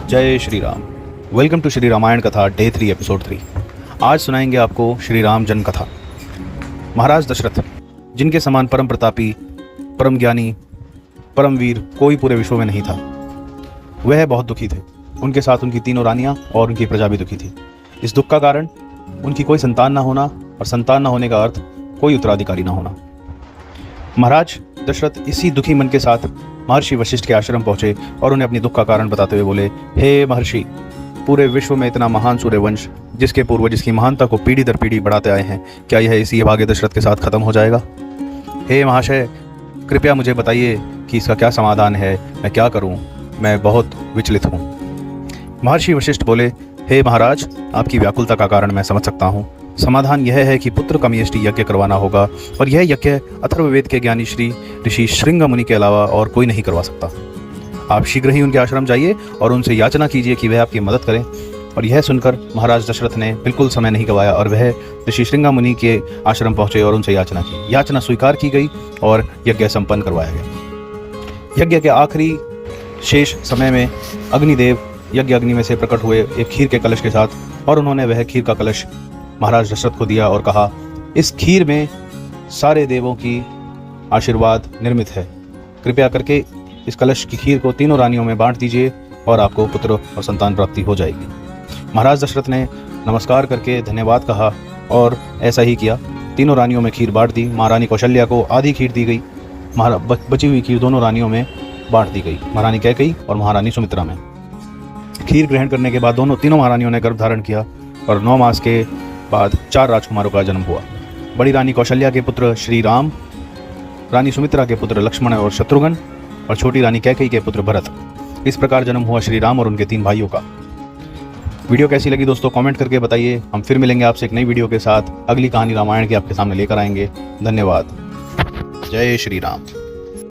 जय Shri Ram. Welcome to Shri Ramayan कथा day 3 episode 3। आज सुनाएंगे आपको श्री राम जन्म कथा। महाराज दशरथ, जिनके समान परम प्रतापी, परम ज्ञानी, परम वीर कोई पूरे विश्व में नहीं था, वह बहुत दुखी थे। उनके साथ उनकी तीनों रानियां और उनकी प्रजा भी दुखी थी। इस दुख का कारण उनकी कोई संतान ना होना, और संतान ना होने का अर्थ कोई उत्तराधिकारी ना होना। महाराज दशरथ इसी दुखी मन के साथ महर्षि वशिष्ठ के आश्रम पहुंचे और उन्हें अपनी दुख का कारण बताते हुए बोले, हे महर्षि, पूरे विश्व में इतना महान सूर्यवंश, जिसके पूर्वज इसकी महानता को पीढ़ी दर पीढ़ी बढ़ाते आए हैं, क्या यह इसी भाग्य दशरथ के साथ खत्म हो जाएगा? हे महाशय, कृपया मुझे बताइए कि इसका क्या समाधान है, मैं क्या करूं? मैं बहुत विचलित हूं। महर्षि वशिष्ठ बोले, हे महाराज, आपकी व्याकुलता का कारण मैं समझ सकता हूं। समाधान यह है कि पुत्र कमयष्टि यज्ञ करवाना होगा, और यह यज्ञ अथर्ववेद के ज्ञानी श्री ऋषि श्रृंग मुनि के अलावा और कोई नहीं करवा सकता। आप शीघ्र ही उनके आश्रम जाइए और उनसे याचना कीजिए कि वह आपकी मदद करें। और यह सुनकर महाराज दशरथ ने बिल्कुल समय नहीं गवाया और वह ऋषि श्रृंग मुनि के आश्रम पहुंचे और उनसे याचना की। याचना स्वीकार की गई और यज्ञ संपन्न करवाया गया। यज्ञ के आखिरी शेष समय में अग्निदेव यज्ञ अग्नि में से प्रकट हुए एक खीर के कलश के साथ, और उन्होंने वह खीर का कलश महाराज दशरथ को दिया और कहा, इस खीर में सारे देवों की आशीर्वाद निर्मित है। कृपया करके इस कलश की खीर को तीनों रानियों में बांट दीजिए और आपको पुत्र और संतान प्राप्ति हो जाएगी। महाराज दशरथ ने नमस्कार करके धन्यवाद कहा और ऐसा ही किया। तीनों रानियों में खीर बांट दी। महारानी कौशल्या को आधी खीर दी गई। बची हुई खीर दोनों रानियों में बांट दी गई, महारानी कैकेयी और महारानी सुमित्रा में। खीर ग्रहण करने के बाद तीनों महारानियों ने गर्भ धारण किया और 9 मास के बाद 4 राजकुमारों का जन्म हुआ। बड़ी रानी कौशल्या के पुत्र श्री राम, रानी सुमित्रा के पुत्र लक्ष्मण और शत्रुघ्न, और छोटी रानी कैकेयी के पुत्र भरत। इस प्रकार जन्म हुआ श्री राम और उनके 3 भाइयों का। वीडियो कैसी लगी दोस्तों, कमेंट करके बताइए। हम फिर मिलेंगे आपसे एक नई वीडियो के साथ। अगली कहानी रामायण की आपके सामने लेकर आएंगे। धन्यवाद। जय श्री राम।